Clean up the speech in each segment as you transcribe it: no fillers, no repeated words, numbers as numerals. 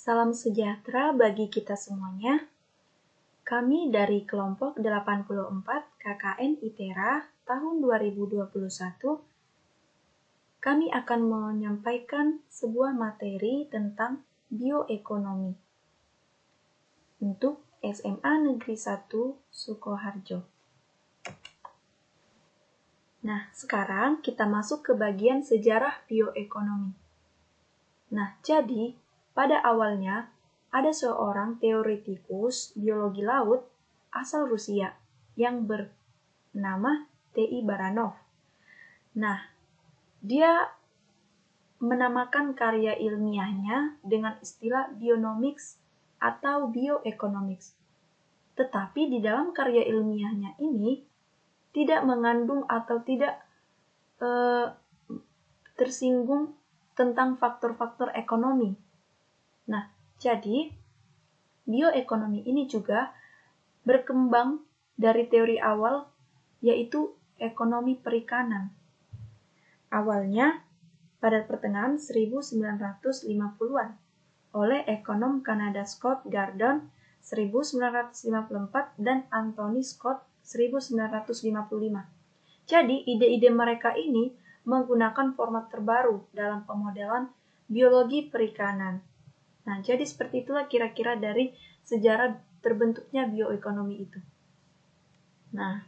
Salam sejahtera bagi kita semuanya. Kami dari kelompok 84 KKN ITERA tahun 2021, kami akan menyampaikan sebuah materi tentang bioekonomi untuk SMA Negeri 1 Sukoharjo. Nah, sekarang kita masuk ke bagian sejarah bioekonomi. Nah, jadi pada awalnya ada seorang teoretikus biologi laut asal Rusia yang bernama T.I. Baranov. Nah, dia menamakan karya ilmiahnya dengan istilah bionomics atau bioeconomics. Tetapi di dalam karya ilmiahnya ini tidak mengandung atau tidak tersinggung tentang faktor-faktor ekonomi. Nah, jadi bioekonomi ini juga berkembang dari teori awal, yaitu ekonomi perikanan. Awalnya pada pertengahan 1950-an oleh ekonom Kanada Scott Gordon 1954 dan Anthony Scott 1955. Jadi ide-ide mereka ini menggunakan format terbaru dalam pemodelan biologi perikanan. Nah, jadi seperti itulah kira-kira dari sejarah terbentuknya bioekonomi itu. Nah,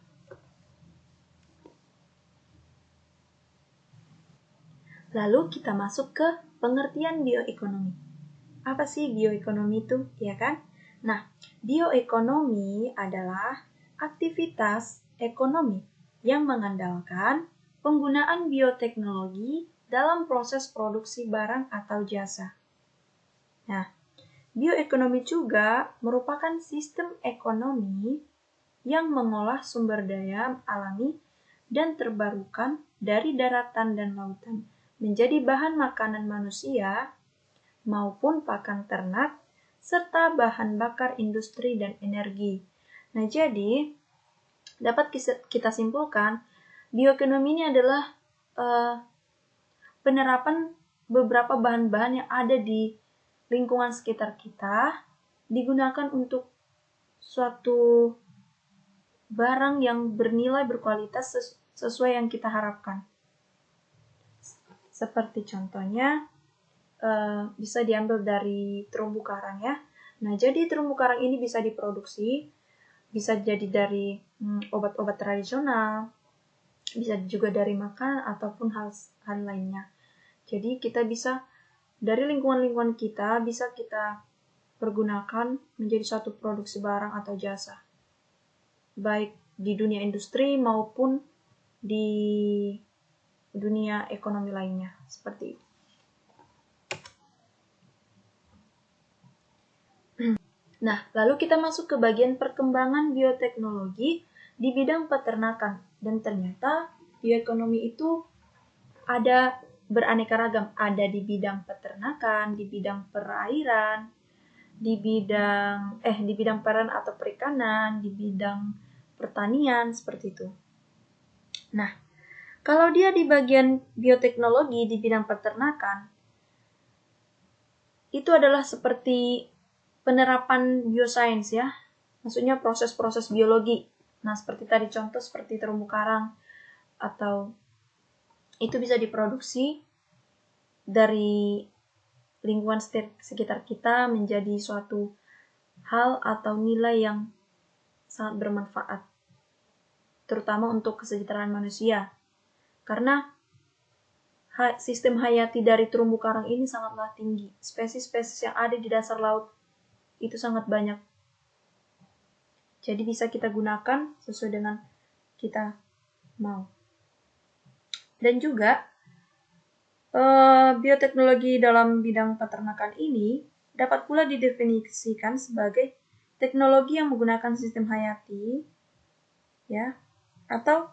lalu kita masuk ke pengertian bioekonomi. Apa sih bioekonomi itu, ya kan? Nah, bioekonomi adalah aktivitas ekonomi yang mengandalkan penggunaan bioteknologi dalam proses produksi barang atau jasa. Nah, bioekonomi juga merupakan sistem ekonomi yang mengolah sumber daya alami dan terbarukan dari daratan dan lautan menjadi bahan makanan manusia maupun pakan ternak serta bahan bakar industri dan energi. Nah, jadi dapat kita simpulkan bioekonomi ini adalah penerapan beberapa bahan-bahan yang ada di lingkungan sekitar kita digunakan untuk suatu barang yang bernilai berkualitas sesuai yang kita harapkan. Seperti contohnya bisa diambil dari terumbu karang ya. Nah, jadi terumbu karang ini bisa diproduksi, bisa jadi dari obat-obat tradisional, bisa juga dari makanan ataupun hal lainnya. Jadi kita bisa dari lingkungan-lingkungan kita bisa kita pergunakan menjadi suatu produksi barang atau jasa, baik di dunia industri maupun di dunia ekonomi lainnya, seperti itu. Nah, lalu kita masuk ke bagian perkembangan bioteknologi di bidang peternakan. Dan ternyata bioekonomi itu ada beraneka ragam. Ada di bidang peternakan, di bidang perairan, di bidang perairan atau perikanan, di bidang pertanian, seperti itu. Nah, kalau dia di bagian bioteknologi di bidang peternakan, itu adalah seperti penerapan biosains ya, maksudnya proses-proses biologi. Nah, seperti tadi contoh seperti terumbu karang, atau itu bisa diproduksi dari lingkungan sekitar kita menjadi suatu hal atau nilai yang sangat bermanfaat, terutama untuk kesejahteraan manusia. Karena sistem hayati dari terumbu karang ini sangatlah tinggi. Spesies-spesies yang ada di dasar laut itu sangat banyak. Jadi bisa kita gunakan sesuai dengan kita mau. Dan juga bioteknologi dalam bidang peternakan ini dapat pula didefinisikan sebagai teknologi yang menggunakan sistem hayati, ya, atau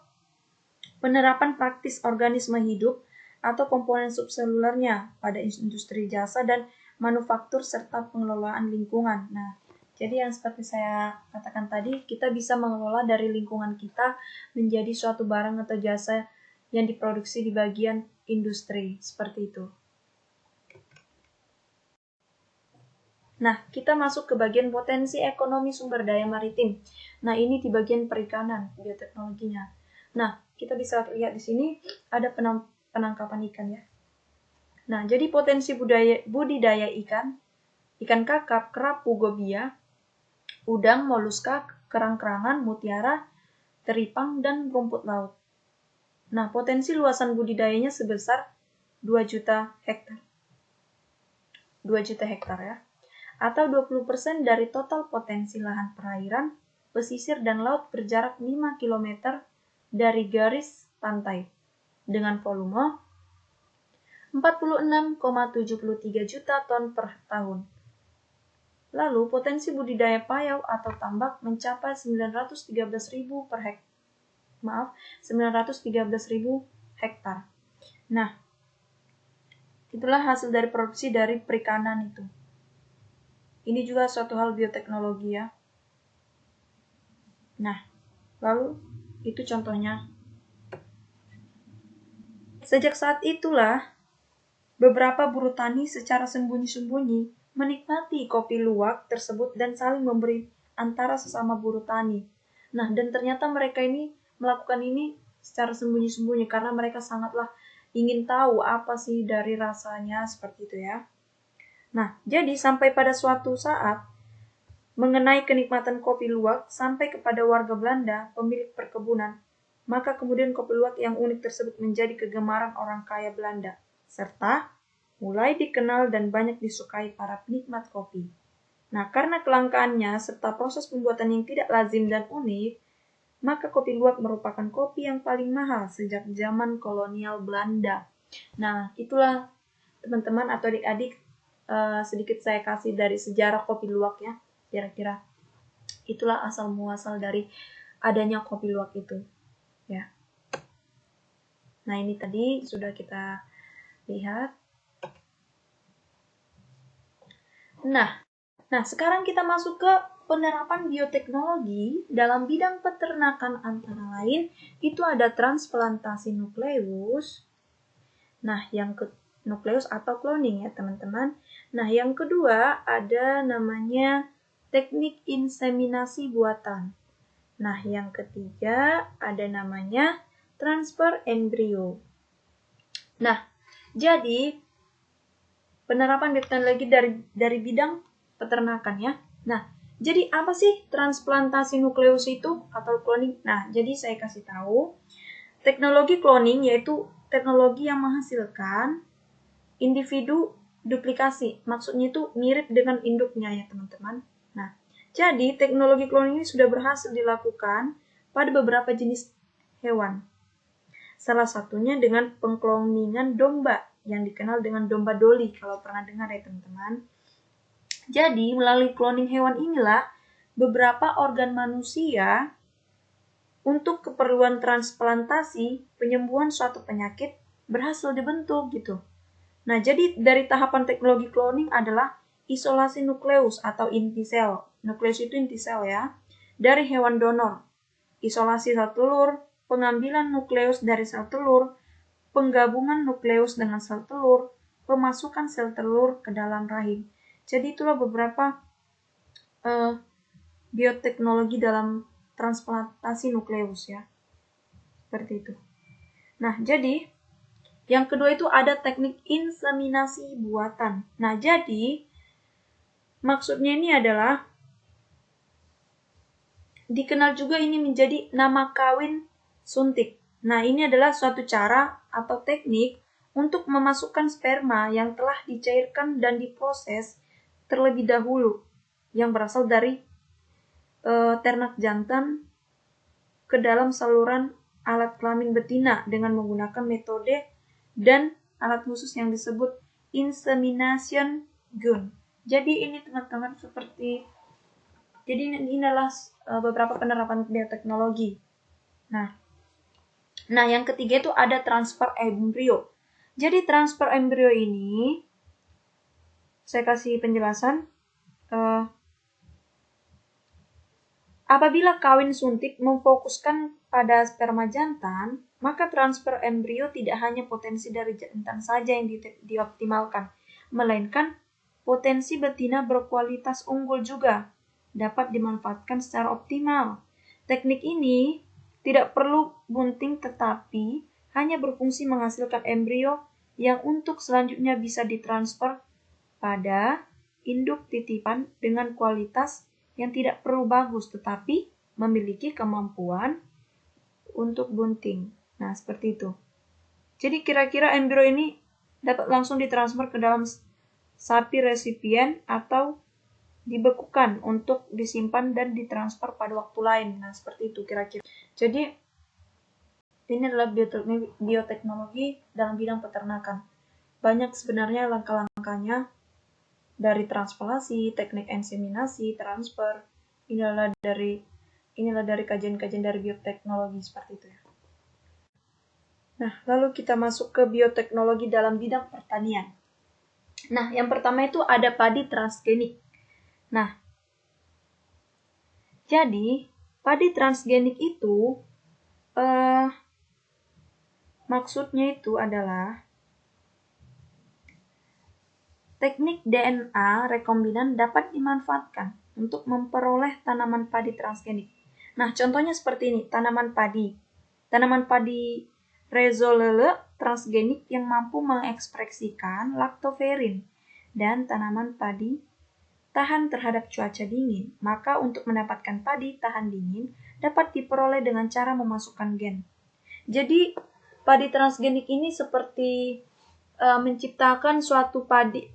penerapan praktis organisme hidup atau komponen subselulernya pada industri jasa dan manufaktur serta pengelolaan lingkungan. Nah, jadi yang seperti saya katakan tadi, kita bisa mengelola dari lingkungan kita menjadi suatu barang atau jasa yang diproduksi di bagian industri, seperti itu. Nah, kita masuk ke bagian potensi ekonomi sumber daya maritim. Nah, ini di bagian perikanan, bioteknologinya. Nah, kita bisa lihat di sini ada penangkapan ikan ya. Nah, jadi potensi budidaya ikan, ikan kakap, kerapu, gobia, udang, moluska, kerang-kerangan, mutiara, teripang, dan rumput laut. Nah, potensi luasan budidayanya sebesar 2 juta hektar. 2 juta hektar ya. Atau 20% dari total potensi lahan perairan, pesisir, dan laut berjarak 5 km dari garis pantai dengan volume 46,73 juta ton per tahun. Lalu potensi budidaya payau atau tambak mencapai 913.000 hektar. Nah, itulah hasil dari produksi dari perikanan itu. Ini juga suatu hal bioteknologi ya. Nah, lalu itu contohnya. Sejak saat itulah, beberapa buruh tani secara sembunyi-sembunyi menikmati kopi luwak tersebut dan saling memberi antara sesama buruh tani. Nah, dan ternyata mereka ini melakukan ini secara sembunyi-sembunyi karena mereka sangatlah ingin tahu apa sih dari rasanya seperti itu ya. Nah, jadi sampai pada suatu saat mengenai kenikmatan kopi luwak sampai kepada warga Belanda, pemilik perkebunan, maka kemudian kopi luwak yang unik tersebut menjadi kegemaran orang kaya Belanda, serta mulai dikenal dan banyak disukai para penikmat kopi. Nah, karena kelangkaannya serta proses pembuatan yang tidak lazim dan unik, maka kopi luwak merupakan kopi yang paling mahal sejak zaman kolonial Belanda. Nah, itulah teman-teman atau adik-adik sedikit saya kasih dari sejarah kopi luwak ya, kira-kira. Itulah asal muasal dari adanya kopi luwak itu, ya. Nah, ini tadi sudah kita lihat. Nah, sekarang kita masuk ke penerapan bioteknologi dalam bidang peternakan antara lain itu ada transplantasi nukleus. Nah, yang nukleus atau cloning ya, teman-teman. Nah, yang kedua ada namanya teknik inseminasi buatan. Nah, yang ketiga ada namanya transfer embrio. Nah, jadi penerapan bioteknologi dari bidang peternakan ya. Nah, jadi apa sih transplantasi nukleus itu atau cloning? Nah, jadi saya kasih tahu, teknologi cloning yaitu teknologi yang menghasilkan individu duplikasi. Maksudnya itu mirip dengan induknya ya, teman-teman. Nah, jadi teknologi cloning ini sudah berhasil dilakukan pada beberapa jenis hewan. Salah satunya dengan pengkloningan domba yang dikenal dengan domba Dolly, kalau pernah dengar ya teman-teman. Jadi, melalui cloning hewan inilah beberapa organ manusia untuk keperluan transplantasi penyembuhan suatu penyakit berhasil dibentuk gitu. Nah, jadi dari tahapan teknologi cloning adalah isolasi nukleus atau inti sel. Nukleus itu inti sel ya. Dari hewan donor. Isolasi sel telur, pengambilan nukleus dari sel telur, penggabungan nukleus dengan sel telur, pemasukan sel telur ke dalam rahim. Jadi itulah beberapa bioteknologi dalam transplantasi nukleus ya. Seperti itu. Nah, jadi yang kedua itu ada teknik inseminasi buatan. Nah, jadi maksudnya ini adalah dikenal juga ini menjadi nama kawin suntik. Nah, ini adalah suatu cara atau teknik untuk memasukkan sperma yang telah dicairkan dan diproses terlebih dahulu yang berasal dari ternak jantan ke dalam saluran alat kelamin betina dengan menggunakan metode dan alat khusus yang disebut insemination gun. Jadi ini teman-teman jadi ini adalah beberapa penerapan bioteknologi. Nah, yang ketiga itu ada transfer embrio. Jadi transfer embrio ini saya kasih penjelasan. Apabila kawin suntik memfokuskan pada sperma jantan, maka transfer embrio tidak hanya potensi dari jantan saja yang dioptimalkan, melainkan potensi betina berkualitas unggul juga dapat dimanfaatkan secara optimal. Teknik ini tidak perlu bunting tetapi hanya berfungsi menghasilkan embrio yang untuk selanjutnya bisa ditransfer pada induk titipan dengan kualitas yang tidak perlu bagus tetapi memiliki kemampuan untuk bunting. Nah, seperti itu. Jadi kira-kira embrio ini dapat langsung ditransfer ke dalam sapi resipien atau dibekukan untuk disimpan dan ditransfer pada waktu lain. Nah, seperti itu kira-kira. Jadi, ini adalah bioteknologi dalam bidang peternakan. Banyak sebenarnya langkah-langkahnya, dari transplantasi, teknik inseminasi, transfer. Inilah dari kajian-kajian dari bioteknologi seperti itu ya. Nah, lalu kita masuk ke bioteknologi dalam bidang pertanian. Nah, yang pertama itu ada padi transgenik. Nah, jadi padi transgenik itu maksudnya itu adalah teknik DNA rekombinan dapat dimanfaatkan untuk memperoleh tanaman padi transgenik. Nah, contohnya seperti ini, tanaman padi. Tanaman padi Rhizolele transgenik yang mampu mengekspresikan laktoferin dan tanaman padi tahan terhadap cuaca dingin. Maka untuk mendapatkan padi tahan dingin dapat diperoleh dengan cara memasukkan gen. Jadi padi transgenik ini seperti menciptakan suatu padi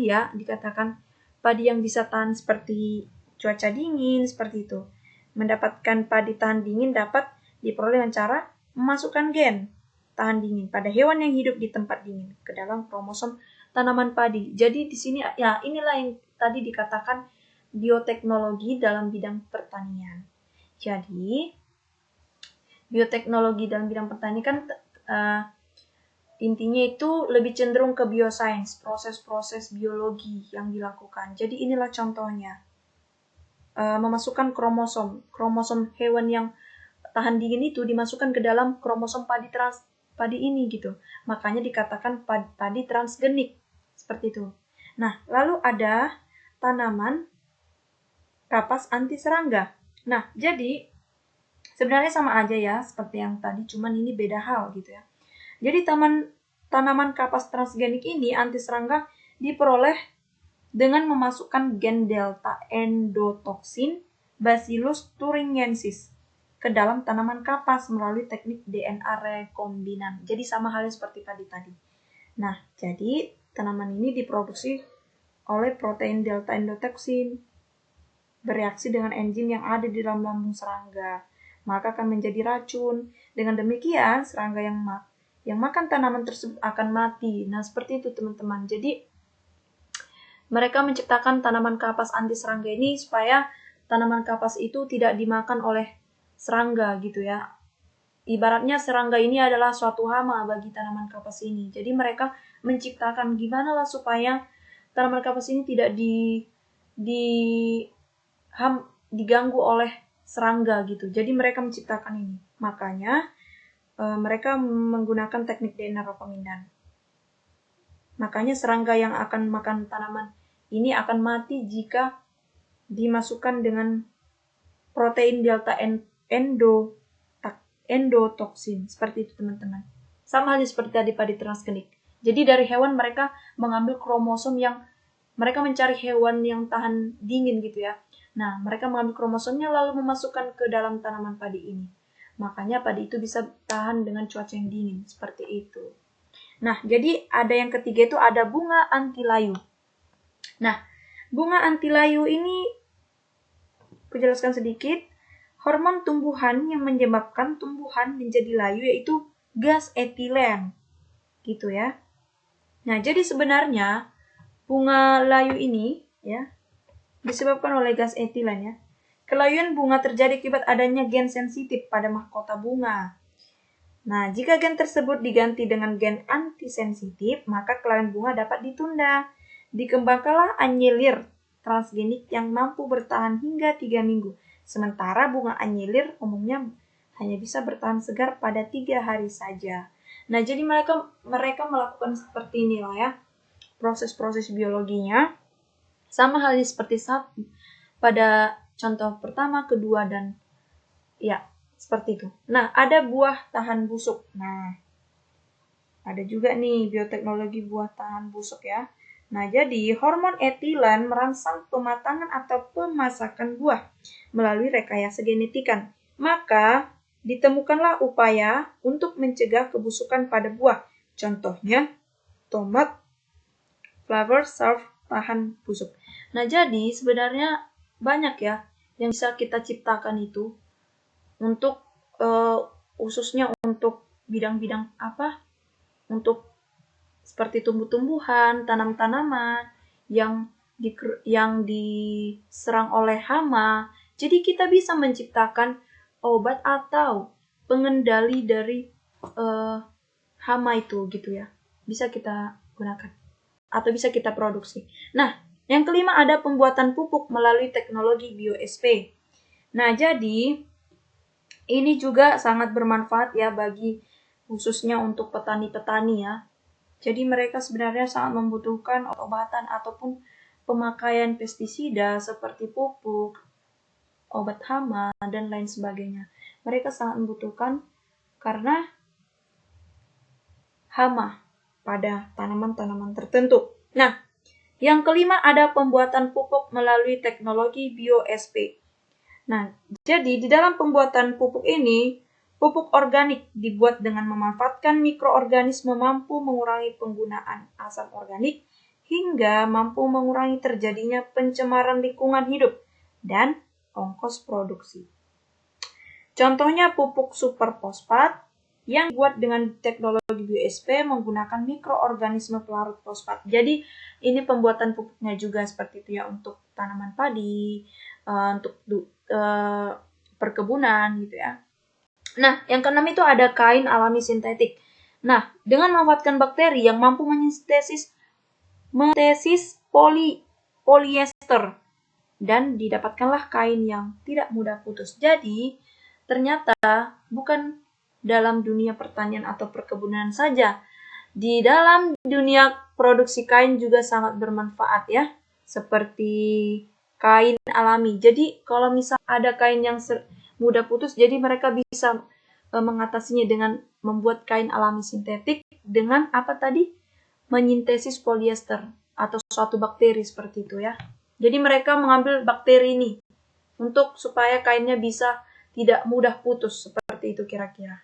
ya, dikatakan padi yang bisa tahan seperti cuaca dingin, seperti itu. Mendapatkan padi tahan dingin dapat diperoleh dengan cara memasukkan gen tahan dingin pada hewan yang hidup di tempat dingin ke dalam kromosom tanaman padi. Jadi di sini ya inilah yang tadi dikatakan bioteknologi dalam bidang pertanian. Jadi bioteknologi dalam bidang pertanian kan intinya itu lebih cenderung ke biosains, proses-proses biologi yang dilakukan. Jadi inilah contohnya. Memasukkan kromosom hewan yang tahan dingin itu dimasukkan ke dalam kromosom padi ini gitu. Makanya dikatakan padi transgenik. Seperti itu. Nah, lalu ada tanaman kapas anti serangga. Nah, jadi sebenarnya sama aja ya seperti yang tadi, cuman ini beda hal gitu ya. Jadi tanaman kapas transgenik ini anti serangga diperoleh dengan memasukkan gen delta endotoksin Bacillus thuringiensis ke dalam tanaman kapas melalui teknik DNA rekombinan. Jadi sama halnya seperti tadi. Nah, jadi tanaman ini diproduksi oleh protein delta endotoksin bereaksi dengan enzim yang ada di dalam lambung serangga, maka akan menjadi racun. Dengan demikian, serangga yang makan tanaman tersebut akan mati. Nah, seperti itu teman-teman. Jadi, mereka menciptakan tanaman kapas anti serangga ini supaya tanaman kapas itu tidak dimakan oleh serangga gitu ya. Ibaratnya serangga ini adalah suatu hama bagi tanaman kapas ini. Jadi mereka menciptakan gimana lah supaya tanaman kapas ini tidak diganggu oleh serangga gitu. Jadi mereka menciptakan ini. Makanya mereka menggunakan teknik DNA rekombinan. Makanya serangga yang akan makan tanaman ini akan mati jika dimasukkan dengan protein delta endotoksin. Seperti itu teman-teman. Sama halnya seperti tadi padi transgenik. Jadi dari hewan mereka mengambil kromosom yang mereka mencari hewan yang tahan dingin gitu ya. Nah, mereka mengambil kromosomnya lalu memasukkan ke dalam tanaman padi ini. Makanya padi itu bisa tahan dengan cuaca yang dingin. Seperti itu. Nah, jadi ada yang ketiga itu ada bunga anti layu. Nah, bunga anti layu ini aku jelaskan sedikit. Hormon tumbuhan yang menyebabkan tumbuhan menjadi layu yaitu gas etilen. Gitu ya. Nah, jadi sebenarnya bunga layu ini ya disebabkan oleh gas etilen ya. Kelayuan bunga terjadi akibat adanya gen sensitif pada mahkota bunga. Nah, jika gen tersebut diganti dengan gen antisensitif, maka kelayuan bunga dapat ditunda. Dikembangkanlah anyelir transgenik yang mampu bertahan hingga 3 minggu. Sementara bunga anyelir umumnya hanya bisa bertahan segar pada 3 hari saja. Nah, jadi mereka melakukan seperti inilah ya. proses-proses biologinya. Sama halnya seperti pada contoh pertama, kedua, dan ya, seperti itu. Nah, ada buah tahan busuk. Nah, ada juga nih bioteknologi buah tahan busuk ya. Nah, jadi hormon etilen merangsang pematangan atau pemasakan buah melalui rekayasa genetikan. Maka, ditemukanlah upaya untuk mencegah kebusukan pada buah. Contohnya, tomat flavor serve tahan busuk. Nah, jadi sebenarnya banyak ya yang bisa kita ciptakan itu untuk khususnya untuk bidang-bidang apa? Untuk seperti tumbuh-tumbuhan, tanam-tanaman yang diserang oleh hama. Jadi kita bisa menciptakan obat atau pengendali dari hama itu gitu ya. Bisa kita gunakan atau bisa kita produksi. Nah, yang kelima ada pembuatan pupuk melalui teknologi BioSP. Nah, jadi ini juga sangat bermanfaat ya bagi khususnya untuk petani-petani ya. Jadi mereka sebenarnya sangat membutuhkan obat-obatan ataupun pemakaian pestisida seperti pupuk, obat hama, dan lain sebagainya. Mereka sangat membutuhkan karena hama pada tanaman-tanaman tertentu. Nah, yang kelima ada pembuatan pupuk melalui teknologi BioSP. Nah, jadi di dalam pembuatan pupuk ini, pupuk organik dibuat dengan memanfaatkan mikroorganisme mampu mengurangi penggunaan asam organik hingga mampu mengurangi terjadinya pencemaran lingkungan hidup dan ongkos produksi. Contohnya pupuk superfosfat yang dibuat dengan teknologi BioSP menggunakan mikroorganisme pelarut fosfat. Jadi ini pembuatan pupuknya juga seperti itu ya untuk tanaman padi, untuk perkebunan gitu ya. Nah, yang keenam itu ada kain alami sintetik. Nah, dengan memanfaatkan bakteri yang mampu mensintesis polyester dan didapatkanlah kain yang tidak mudah putus. Jadi, ternyata bukan dalam dunia pertanian atau perkebunan saja. Di dalam dunia produksi kain juga sangat bermanfaat ya. Seperti kain alami. Jadi kalau misal ada kain yang mudah putus, jadi mereka bisa mengatasinya dengan membuat kain alami sintetik dengan apa tadi? Menyintesis polyester atau suatu bakteri seperti itu ya. Jadi mereka mengambil bakteri ini untuk supaya kainnya bisa tidak mudah putus seperti itu kira-kira.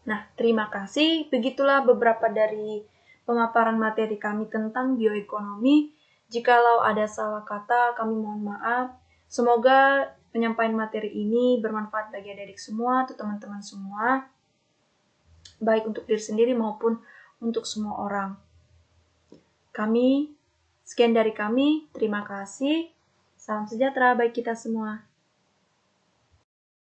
Nah, terima kasih. Begitulah beberapa dari pemaparan materi kami tentang bioekonomi. Jikalau ada salah kata, kami mohon maaf. Semoga penyampaian materi ini bermanfaat bagi adik-adik semua, atau teman-teman semua, baik untuk diri sendiri maupun untuk semua orang. Sekian dari kami. Terima kasih. Salam sejahtera bagi kita semua.